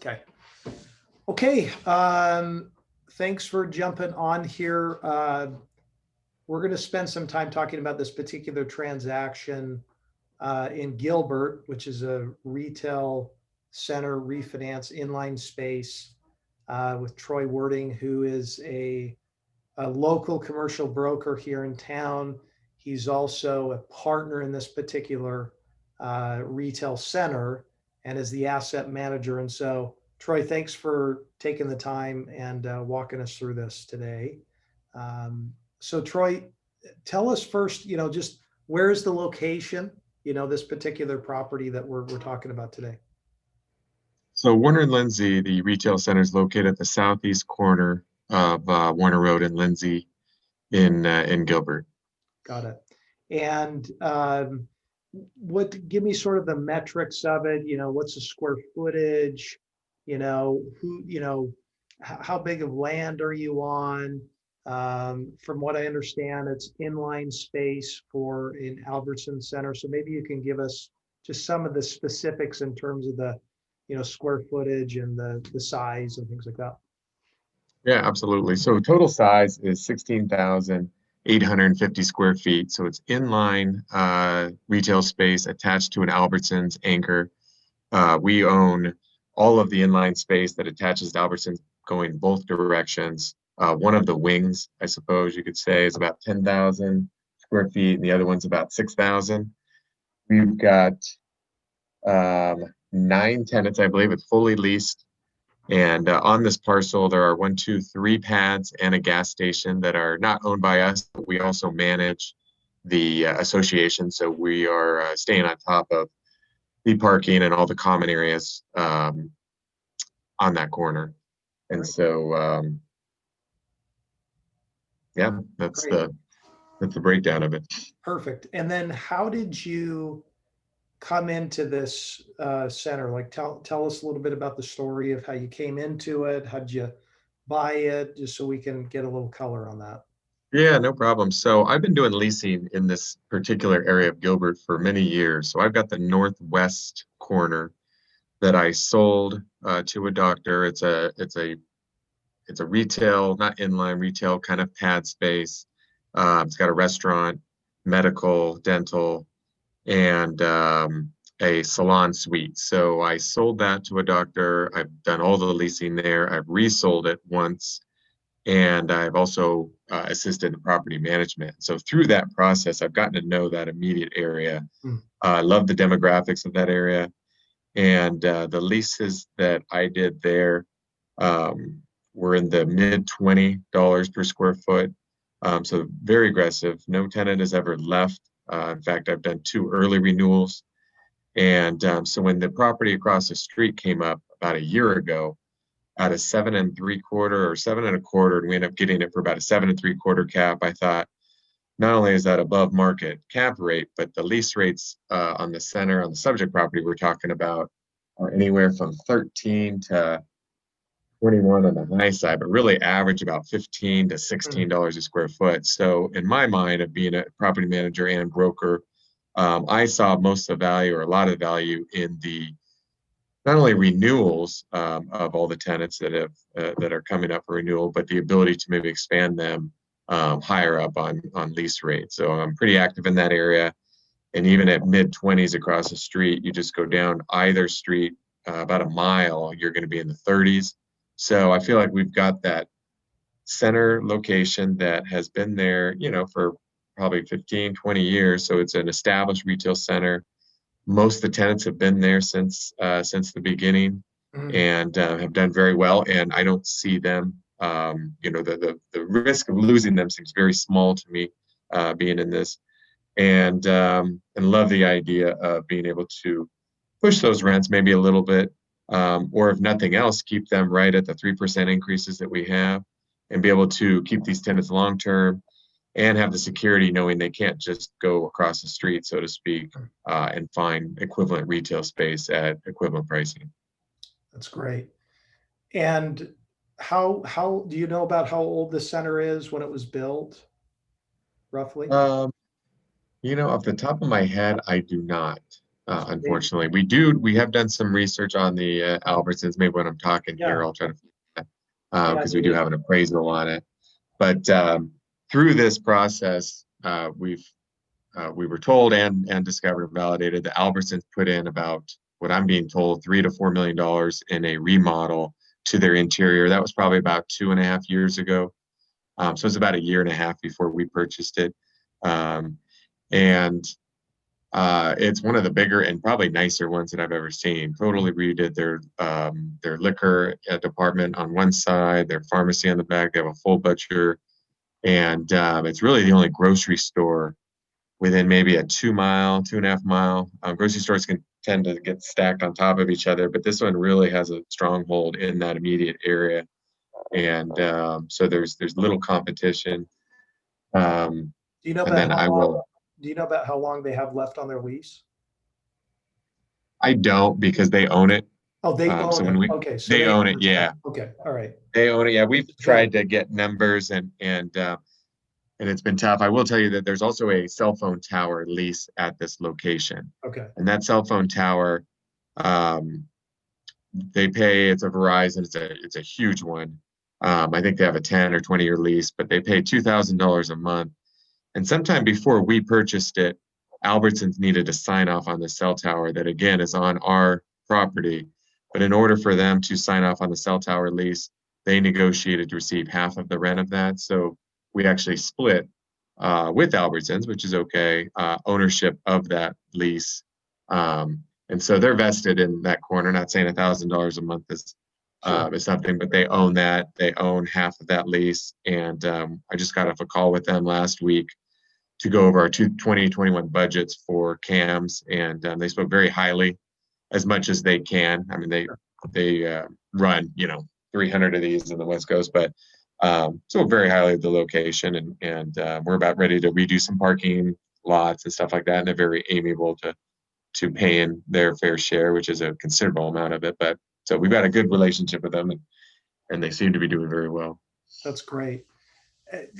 Okay. Okay. Thanks for jumping on here. We're going to spend some time talking about this particular transaction in Gilbert, which is a retail center refinance inline space with Troy Wording, who is a local commercial broker here in town. He's also a partner in this particular retail center and is the asset manager. And so, Troy, thanks for taking the time and walking us through this today. So, Troy, tell us first, just where is the location, this particular property that we're talking about today? So Warner and Lindsay, the retail center, is located at the southeast corner of Warner Road and Lindsay in Gilbert. Got it. And give me sort of the metrics of it, what's the square footage, how big of land are you on? From what I understand, it's inline space for in Albertson Center. So maybe you can give us just some of the specifics in terms of the, square footage and the size and things like that. Yeah, absolutely. So total size is 16,850 square feet. So it's inline retail space attached to an Albertsons anchor. We own all of the inline space that attaches to Albertsons going both directions. One of the wings, I suppose you could say, is about 10,000 square feet, and the other one's about 6,000. We've got 9 tenants, I believe. It's fully leased. And on this parcel, there are 1, 2, 3 pads and a gas station that are not owned by us, but we also manage the association. So we are staying on top of the parking and all the common areas on that corner. And Right. so, yeah, that's Great. the breakdown of it. Perfect. And then how did you come into this center? Like tell us a little bit about the story of how you came into it. How did you buy it? Just so we can get a little color on that. Yeah, no problem. So I've been doing leasing in this particular area of Gilbert for many years. So I've got the northwest corner that I sold to a doctor. It's a retail, not inline retail, kind of pad space. It's got a restaurant, medical, dental, and a salon suite. So I sold that to a doctor. I've done all the leasing there. I've resold it once, and I've also assisted in property management. So through that process, I've gotten to know that immediate area. I love the demographics of that area, and the leases that I did there were in the mid $20 per square foot. So very aggressive. No tenant has ever left. In fact, I've done 2 early renewals. And so when the property across the street came up about a year ago at a 7.75 or 7.25, and we ended up getting it for about a 7.75 cap, I thought, not only is that above market cap rate, but the lease rates on the center, on the subject property we're talking about, are anywhere from 13 to 21 on the high side, but really average about $15 to $16 a square foot. So in my mind, of being a property manager and broker, I saw most of the value, or a lot of the value, in the not only renewals of all the tenants that are coming up for renewal, but the ability to maybe expand them higher up on lease rates. So I'm pretty active in that area. And even at mid 20s across the street, you just go down either street about a mile, you're going to be in the 30s. So I feel like we've got that center location that has been there, for probably 15, 20 years. So it's an established retail center. Most of the tenants have been there since the beginning, and have done very well. And I don't see them, the risk of losing them seems very small to me, being in this, and love the idea of being able to push those rents maybe a little bit, or if nothing else, keep them right at the 3% increases that we have, and be able to keep these tenants long term and have the security knowing they can't just go across the street, so to speak, and find equivalent retail space at equivalent pricing. That's great. And how do you know about how old the center is when it was built, roughly? Off the top of my head, I do not. They- unfortunately. We have done some research on the Albertsons. Maybe when I'm talking here, Yeah, I'll try to, yeah, because we do have an appraisal on it. But through this process, we were told and discovered and validated that Albertsons put in about what I'm being told $3 to $4 million in a remodel to their interior. That was probably about 2.5 years ago. So it's about a year and a half before we purchased it. Um, and it's one of the bigger and probably nicer ones that I've ever seen. Totally redid their liquor department on one side, their pharmacy on the back. They have a full butcher, and it's really the only grocery store within maybe a 2 mile, 2.5 mile. Grocery stores can tend to get stacked on top of each other, but this one really has a stronghold in that immediate area, and so there's little competition. Um, do you know and about then how I long, will. do you know about how long they have left on their lease? I don't because they own it. Oh, they So own when it. we Okay, so they they own own it, the tenant. yeah, Okay, all right. they own it. Yeah, we've It's a shame. tried to get numbers and it's been tough. I will tell you that there's also a cell phone tower lease at this location, Okay, and that cell phone tower, um, they pay. It's a Verizon. It's a huge one. I think they have a 10 or 20 year lease, but they pay $2,000 a month. And sometime before we purchased it, Albertsons needed to sign off on the cell tower that again is on our property. But in order for them to sign off on the cell tower lease, they negotiated to receive half of the rent of that. So we actually split with Albertsons, which is okay, ownership of that lease. And so they're vested in that corner. Not saying $1,000 a month sure. is something, but they own that. They own half of that lease. And I just got off a call with them last week to go over our 2021 budgets for CAMs, and they spoke very highly, as much as they can. I mean, they run 300 of these in the West Coast, but so very highly of the location, and we're about ready to redo some parking lots and stuff like that, and they're very amiable to paying their fair share, which is a considerable amount of it. But so we've got a good relationship with them, and they seem to be doing very well. That's great.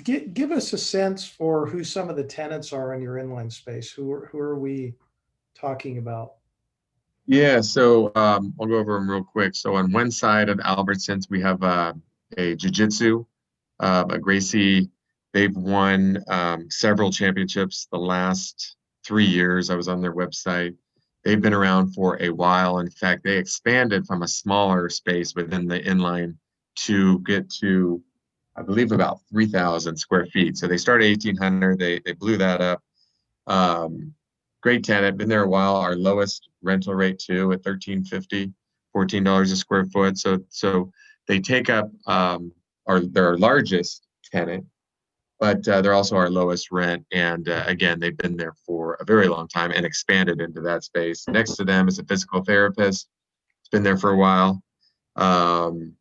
Give us a sense for who some of the tenants are in your inline space. Who are we talking about? Yeah, so I'll go over them real quick. So on one side of Albertsons, we have a jiu-jitsu, a Gracie. They've won several championships the last 3 years. I was on their website. They've been around for a while. In fact, they expanded from a smaller space within the inline to get to, I believe, about 3,000 square feet. So they started 1,800. They blew that up. Um, Great tenant, been there a while. Our lowest rental rate too at 13.50, $14 a square foot. So they take up they're our largest tenant, but they're also our lowest rent. And again, they've been there for a very long time and expanded into that space. Next to them is a physical therapist. It's been there for a while. Um,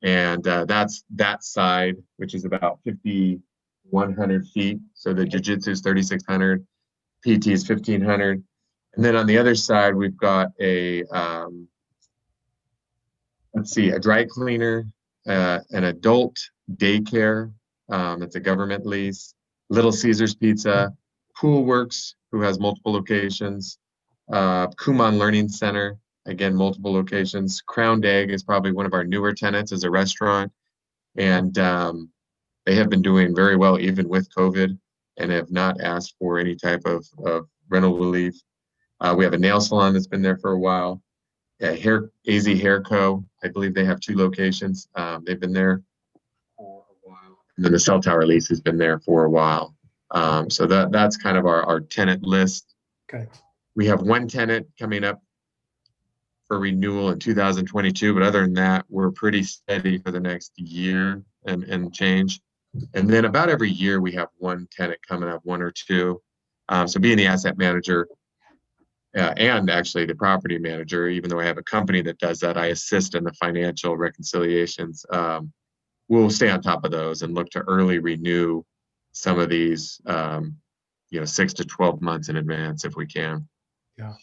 and that's that side, which is about 5,100 feet. So the jiu-jitsu is 3,600. PT is 1,500. And then on the other side, we've got let's see, a dry cleaner, an adult daycare. It's a government lease. Little Caesars Pizza, Pool Works, who has multiple locations. Kumon Learning Center, again, multiple locations. Crowned Egg is probably one of our newer tenants as a restaurant. And they have been doing very well even with COVID and have not asked for any type of rental relief. We have a nail salon that's been there for a while. AZ Hair Co. I believe they have two locations. They've been there for a while. And then the cell tower lease has been there for a while. So that's kind of our tenant list. Okay. We have one tenant coming up for renewal in 2022, but other than that, we're pretty steady for the next year and change. And then about every year, we have one tenant coming up, one or two. So being the asset manager, and actually the property manager, even though I have a company that does that, I assist in the financial reconciliations. We'll stay on top of those and look to early renew some of these, 6 to 12 months in advance if we can. Yeah,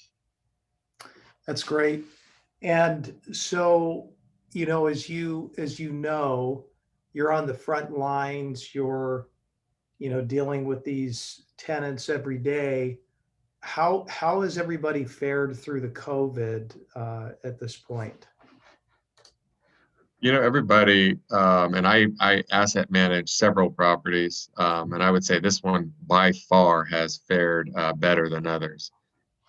that's great. And so, as you know, you're on the front lines. You're dealing with these tenants every day. how has everybody fared through the COVID at this point? Everybody, and I asset manage several properties, and I would say this one by far has fared better than others.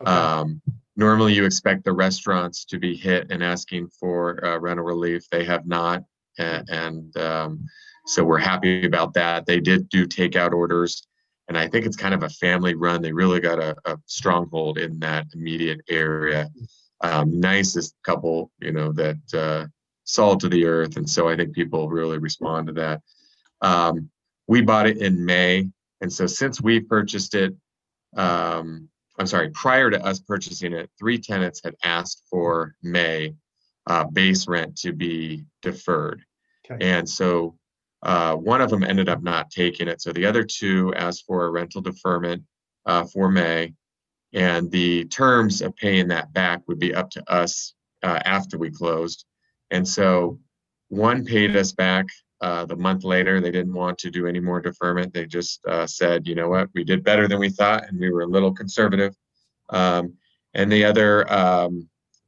Okay. Um, Normally, you expect the restaurants to be hit and asking for rental relief. They have not, and so we're happy about that. They did do takeout orders, and I think it's kind of a family run. They really got a stronghold in that immediate area. Nicest couple, that salt to the earth, and so I think people really respond to that. Um, we bought it in May, and so since we purchased it, I'm sorry, prior to us purchasing it, three tenants had asked for May base rent to be deferred. Okay. And so one of them ended up not taking it. So the other two asked for a rental deferment for May. And the terms of paying that back would be up to us after we closed. And so one paid us back the month later. They didn't want to do any more deferment. They just said, you know what, we did better than we thought, and we were a little conservative. Um, and the other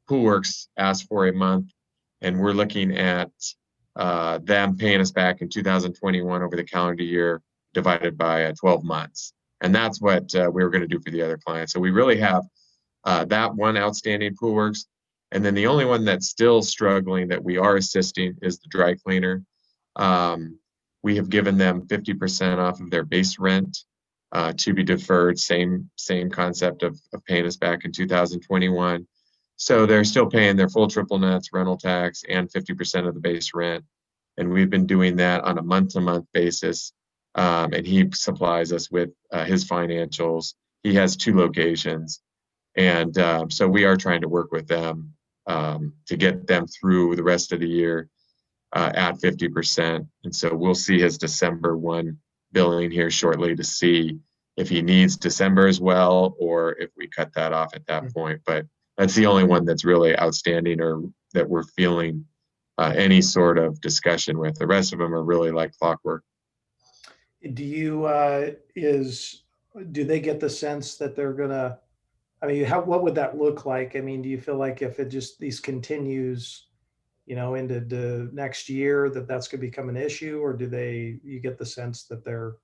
Pool Works asked for a month, and we're looking at them paying us back in 2021 over the calendar year divided by 12 months. And that's what we were going to do for the other clients. So we really have that one outstanding Pool Works. And then the only one that's still struggling that we are assisting is the dry cleaner. Um, we have given them 50% off of their base rent to be deferred. Same concept of paying us back in 2021. So they're still paying their full triple nets, rental tax, and 50% of the base rent. And we've been doing that on a month-to-month basis. And he supplies us with his financials. He has two locations. And so we are trying to work with them to get them through the rest of the year at 50%. And so we'll see his December 1 billing here shortly to see if he needs December as well, or if we cut that off at that point. But that's the only one that's really outstanding or that we're feeling any sort of discussion with. The rest of them are really like clockwork. Do you do they get the sense that they're gonna, I mean, what would that look like? I mean, do you feel like if it just these continues, into the next year, that that's going to become an issue, or you get the sense that they're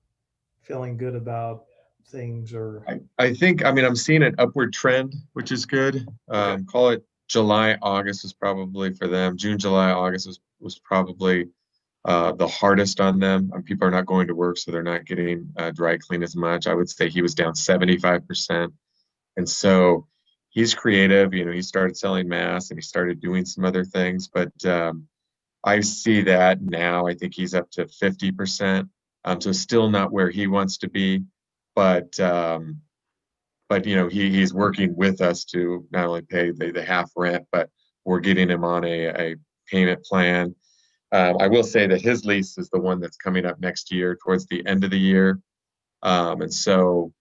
feeling good about things, or I think, I mean, I'm seeing an upward trend, which is good. okay, Call it July, August was probably for them. June, July, August was probably the hardest on them. People are not going to work, so they're not getting dry clean as much. I would say he was down 75%. And so he's creative. He started selling masks and he started doing some other things. But I see that now. I think he's up to 50%. So still not where he wants to be, but he's working with us to not only pay the half rent, but we're getting him on a payment plan. I will say that his lease is the one that's coming up next year towards the end of the year. And so,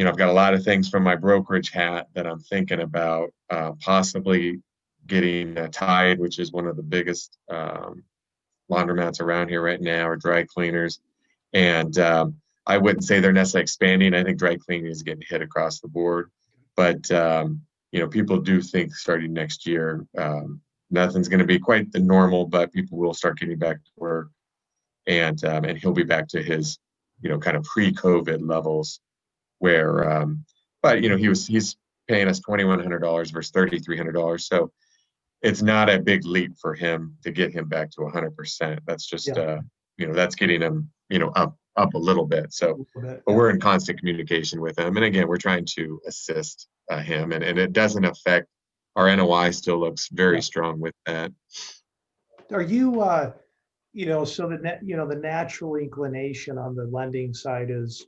I've got a lot of things from my brokerage hat that I'm thinking about possibly getting Tide, which is one of the biggest laundromats around here right now, or dry cleaners. And I wouldn't say they're necessarily expanding. I think dry cleaning is getting hit across the board. But, people do think starting next year, nothing's going to be quite the normal, but people will start getting back to work. And he'll be back to his, kind of pre-COVID levels where, but, he's paying us $2,100 versus $3,300. So it's not a big leap for him to get him back to 100%. That's just, yeah, that's getting him, up a little bit. a So, little bit, but yeah. we're in constant communication with him. And again, we're trying to assist him, and it doesn't affect our NOI. Still looks very Yeah. strong with that. Are you, so the natural inclination on the lending side is,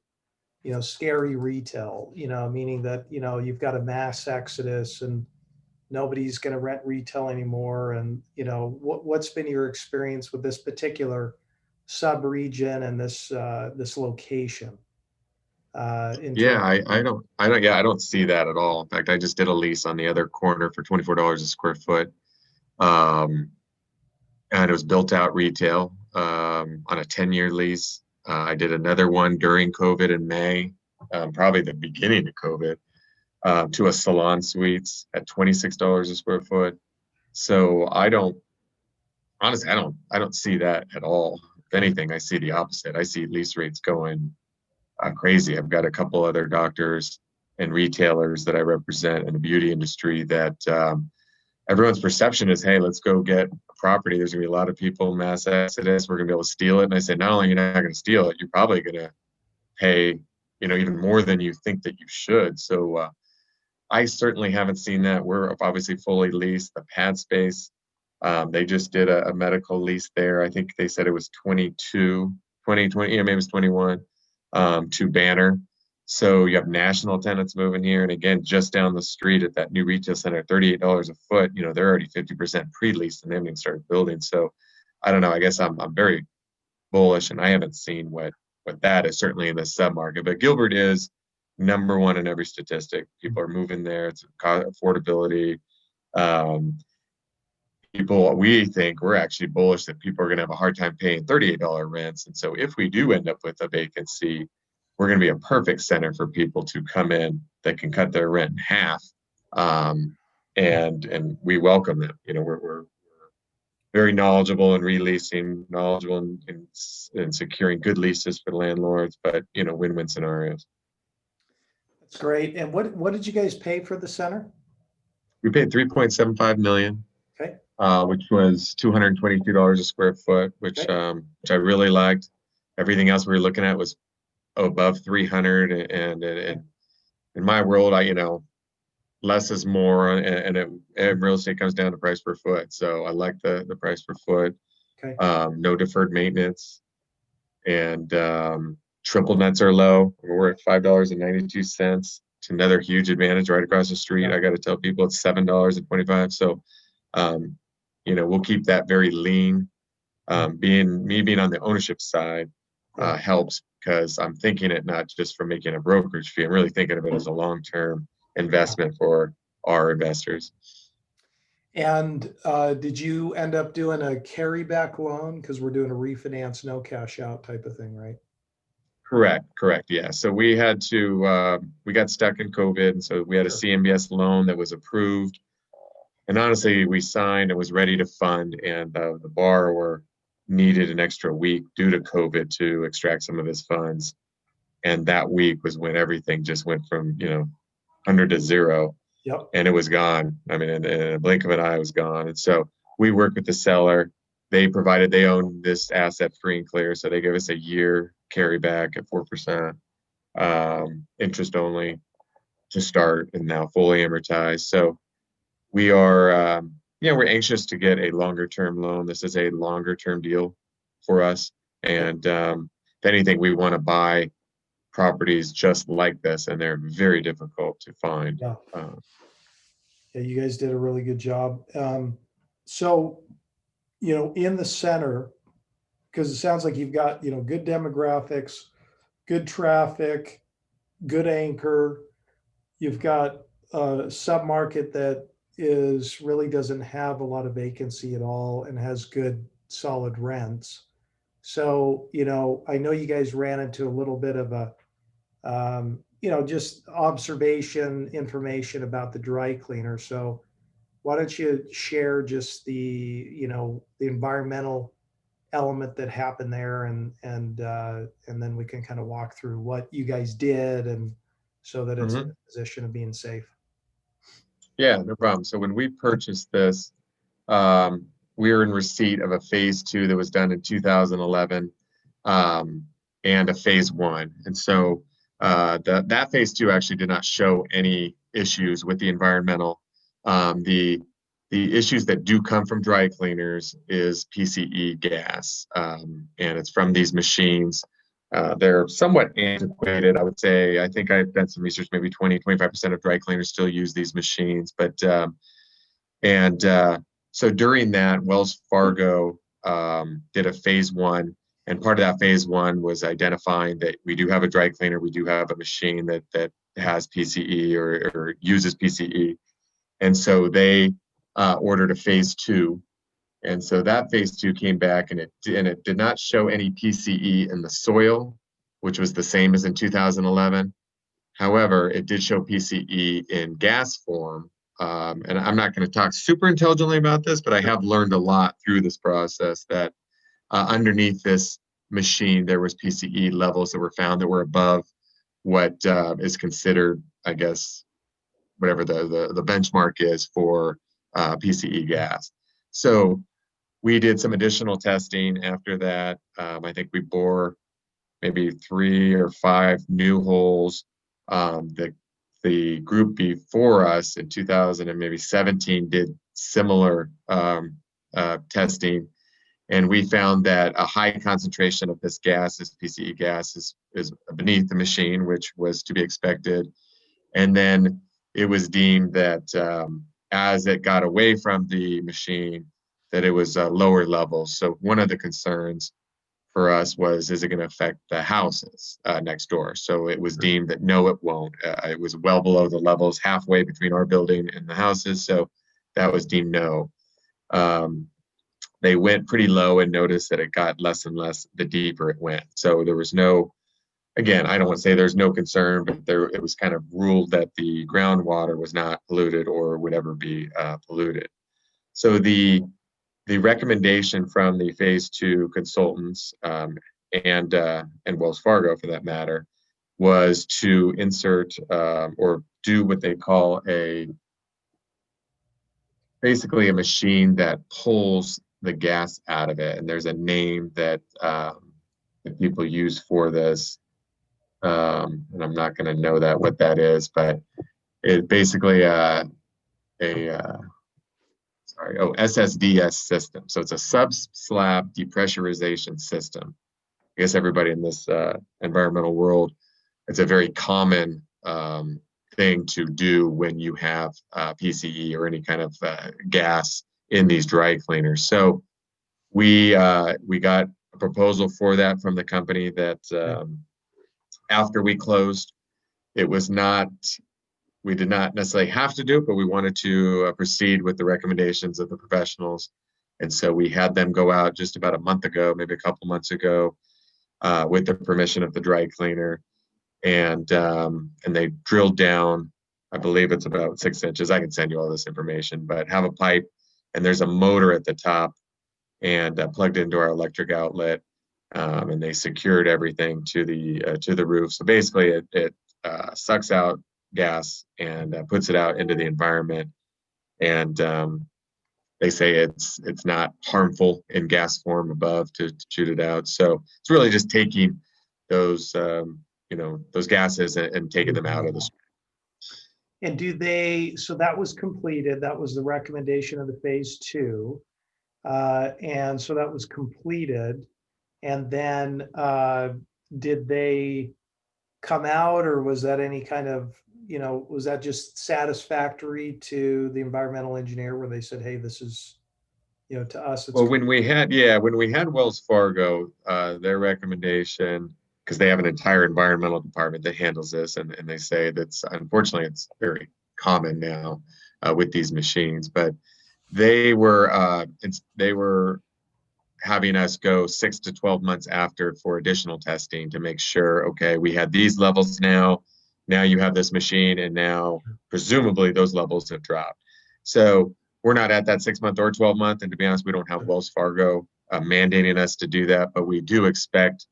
scary retail, meaning that, you've got a mass exodus and nobody's going to rent retail anymore. And, what's been your experience with this particular sub-region and this location? In Yeah, terms, I don't see that at all. In fact, I just did a lease on the other corner for $24 a square foot. Um, and it was built out retail on a 10-year lease. I did another one during COVID in May. probably the beginning of COVID, to a salon suites at $26 a square foot. So I don't see that at all. If Okay. anything, I see the opposite. I see lease rates going crazy. I've got a couple other doctors and retailers that I represent in the beauty industry that everyone's perception is, hey, let's go get a property. There's gonna be a lot of people, mass exodus. We're gonna be able to steal it. And I said, not only you're not gonna steal it, you're probably gonna pay, even more than you think that you should. So I certainly haven't seen that. We're obviously fully leased. The pad space, they just did a medical lease there. I think they said it was 2020, yeah, maybe it was 21, to Banner. So you have national tenants moving here. And again, just down the street at that new retail center, $38 a foot, they're already 50% pre-leased and they haven't even started building. So I don't know. I guess I'm very bullish and I haven't seen what that is certainly in the submarket. But Gilbert is number one in every statistic. People are moving there. It's affordability. Um, we think we're actually bullish that people are going to have a hard time paying $38 rents. And so if we do end up with a vacancy, we're going to be a perfect center for people to come in that can cut their rent in half. And we welcome them. We're very knowledgeable in releasing, knowledgeable in securing good leases for landlords, but win-win scenarios. That's great. And what did you guys pay for the center? We paid 3.75 million, Okay. which was $222 a square foot, which Okay. which I really liked. Everything else we were looking at was above 300, and in my world, less is more, and real estate comes down to price per foot. So I like the price per foot. Okay. No deferred maintenance, and triple nets are low. We're at $5.92. It's another huge advantage right across the street. Yeah. I got to tell people it's $7.25. So, we'll keep that very lean. Being on the ownership side Yeah. helps because I'm thinking it not just for making a brokerage fee. I'm really thinking of it as a long-term investment for our investors. And did you end up doing a carryback loan? Because we're doing a refinance, no cash out type of thing, right? Correct. Yeah. So we got stuck in COVID. And so we had a Sure. CMBS loan that was approved. And honestly, we signed and was ready to fund. And the borrower needed an extra week due to COVID to extract some of his funds. And that week was when everything just went from, 100 to zero, Yep. and it was gone. I mean, in a blink of an eye, it was gone. And so we worked with the seller. They owned this asset free and clear. So they gave us a year carryback at 4%, interest only to start, and now fully amortized. So we are, we're anxious to get a longer term loan. This is a longer term deal for us. And if anything, we want to buy properties just like this, and they're very difficult to find. Yeah. Yeah, you guys did a really good job. So, in the center, because it sounds like you've got, good demographics, good traffic, good anchor. You've got a submarket that really doesn't have a lot of vacancy at all and has good solid rents. So, I know you guys ran into a little bit of a, just observation information about the dry cleaner. So why don't you share just the environmental element that happened there, and then we can kind of walk through what you guys did, and so that it's in Mhm. a position of being safe. Yeah, no problem. So when we purchased this, we were in receipt of a phase two that was done in 2011, um, and a phase one. And so that phase two actually did not show any issues with the environmental. The issues that do come from dry cleaners is PCE gas, and it's from these machines. They're somewhat antiquated, I would say. I think I've done some research, maybe 25% of dry cleaners still use these machines. And so during that, Wells Fargo did a phase one. And part of that phase one was identifying that we do have a dry cleaner, we do have a machine that has PCE or uses PCE. And so they ordered a phase two. And so that phase two came back, and it did not show any PCE in the soil, which was the same as in 2011. However, it did show PCE in gas form. And I'm not going to talk super intelligently about this, but I have learned a lot through this process that underneath this machine, there was PCE levels that were found that were above what is considered, I guess, whatever the benchmark is for PCE gas. So we did some additional testing after that. I think we bore maybe 3 or 5 new holes. The group before us in 2000 and maybe 17 did similar testing, and we found that a high concentration of this gas, this PCE gas, is beneath the machine, which was to be expected. And then it was deemed that as it got away from the machine, that it was lower levels. So one of the concerns for us was, is it going to affect the houses next door? So it was deemed that no, it won't. It was well below the levels halfway between our building and the houses. So that was deemed no. They went pretty low and noticed that it got less and less the deeper it went. So there was no, again, I don't want to say there's no concern, but it was kind of ruled that the groundwater was not polluted or would ever be polluted. So the recommendation from the phase 2 consultants and Wells Fargo, for that matter, was to insert or do what they call basically a machine that pulls the gas out of it. And there's a name that people use for this. And I'm not going to know what that is, but it's basically SSDS system. So it's a sub-slab depressurization system. I guess everybody in this environmental world, it's a very common thing to do when you have PCE or any kind of gas in these dry cleaners. So we got a proposal for that from the company that after we closed, it was not, we did not necessarily have to do it, but we wanted to proceed with the recommendations of the professionals. And so we had them go out just about a month ago, maybe a couple months ago, with the permission of the dry cleaner. And they drilled down, I believe it's about 6 inches. I can send you all this information, but have a pipe, and there's a motor at the top and plugged into our electric outlet. And they secured everything to the roof. So basically it sucks out gas and puts it out into the environment. And they say it's not harmful in gas form above to shoot it out. So it's really just taking those those gases and taking them out of the street. And so that was completed. That was the recommendation of the phase 2. And so that was completed. And then did they come out, or was that any kind of, was that just satisfactory to the environmental engineer where they said, hey, this is, to us, it's Well, when we had Wells Fargo, their recommendation, because they have an entire environmental department that handles this, and they say that's unfortunately it's very common now with these machines, but they were having us go 6 to 12 months after for additional testing to make sure, okay, we had these levels now you have this machine, and now presumably those levels have dropped. So we're not at that 6 month or 12 month, and to be honest, we don't have Wells Fargo mandating us to do that, but we do expect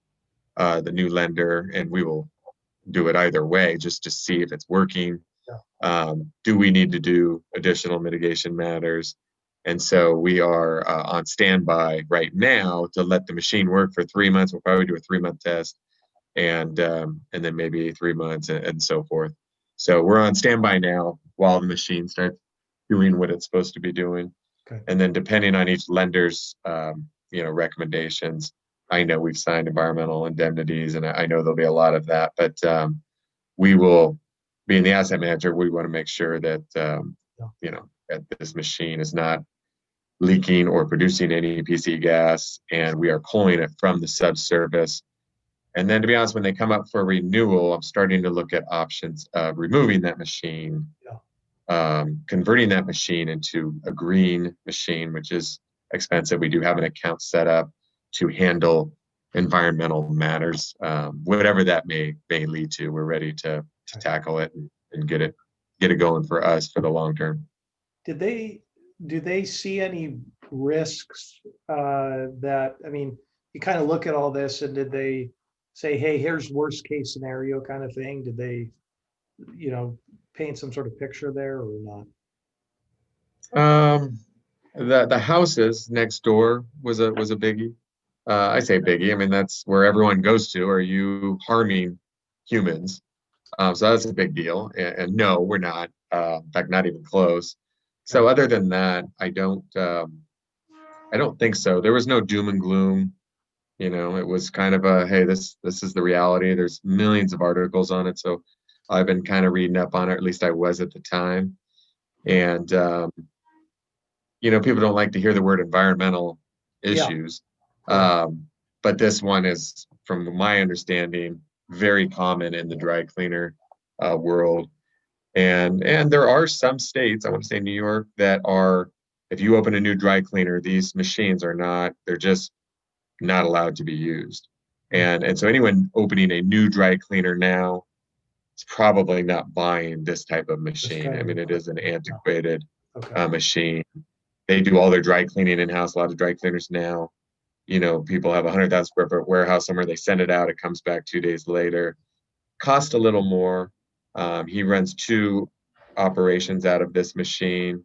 the new lender, and we will do it either way just to see if it's working. Do we need to do additional mitigation matters? And so we are on standby right now to let the machine work for 3 months. We'll probably do a 3-month test, and then maybe 3 months, and so forth. So we're on standby now while the machine starts doing what it's supposed to be doing. Okay. And then depending on each lender's recommendations, I know we've signed environmental indemnities, and I know there'll be a lot of that. But we will, being the asset manager, we want to make sure that that this machine is not leaking or producing any PC gas, and we are pulling it from the subsurface. And then, to be honest, when they come up for renewal, I'm starting to look at options of removing that machine, converting that machine into a green machine, which is expensive. We do have an account set up to handle environmental matters, whatever that may lead to. We're ready to to tackle it and get it going for us for the long term. Did they, do they see any risks that, I mean, you kind of look at all this and did they say, hey, here's worst case scenario kind of thing? Did they, paint some sort of picture there or not? Um, the houses next door was a biggie. I say biggie. I mean, that's where everyone goes to. Are you harming humans? So that's a big deal. And no, we're not. In fact, not even close. So Okay. other than that, I don't think so. There was no doom and gloom. You know, it was kind of a, hey, this is the reality. There's millions of articles on it. So I've been kind of reading up on it, or at least I was at the time. And people don't like to hear the word environmental Yeah, issues. correct. Um, but this one is, from my understanding, very common in the dry cleaner world. And there are some states, I want to say New York, that are, if you open a new dry cleaner, these machines are not, they're just not allowed to be used. And so anyone opening a new dry cleaner now is probably not buying this type of This machine. kind I of mean, it is equipment. an Yeah. antiquated Okay. machine. They do all their dry cleaning in-house, a lot of dry cleaners now. People have a 100,000 square foot warehouse somewhere, they send it out, it comes back 2 days later. Cost a little more. He runs two operations out of this machine.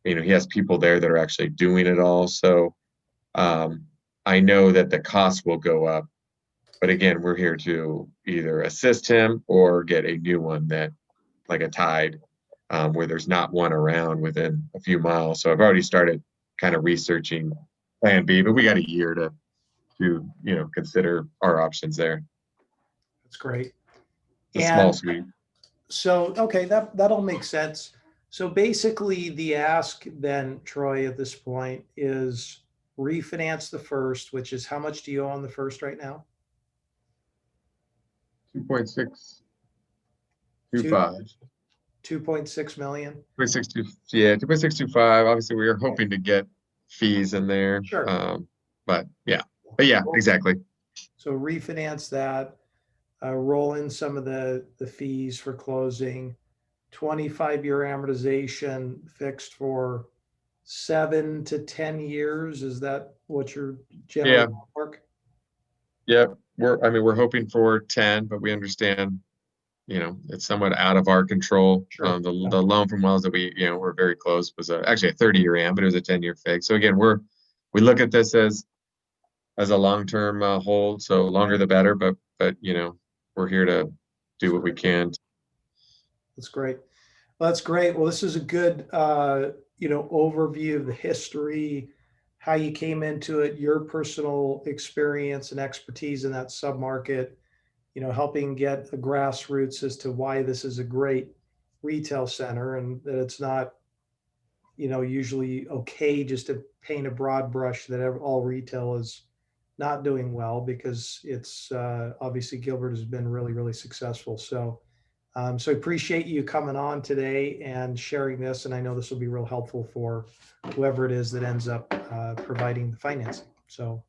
He has people there that are actually doing it all. So um, I know that the cost will go up. But again, we're here to either assist him or get a new one that, like a Tide, where there's not one around within a few miles. So I've already started kind of researching Plan B, but we got a year to consider our options there. That's great. It's a small And suite. so, okay, that all makes sense. So basically, the ask then, Troy, at this point is refinance the first, which is how much do you owe on the first right now? 2, 2.625. 2.6 million? 2.62, yeah, 2.625. Obviously, we are hoping to get fees in there. Sure. But yeah. But yeah, exactly. So refinance that, roll in some of the fees for closing, 25-year amortization fixed for 7 to 10 years. Is that what you're generally Yeah, work? yeah. We're hoping for 10, but we understand, it's somewhat out of our control. Sure. Yeah. The loan from Wells that we're very close was actually a 30-year am, but it was a 10-year fix. So again, we look at this as a long-term hold, so longer the better. But we're here to do what we can. That's great. Well, that's great. Well, this is a good, overview of the history, how you came into it, your personal experience and expertise in that submarket, helping get a grassroots as to why this is a great retail center and that it's not, usually okay just to paint a broad brush that all retail is not doing well because it's obviously Gilbert has been really, really successful. So I appreciate you coming on today and sharing this. And I know this will be real helpful for whoever it is that ends up providing the financing. So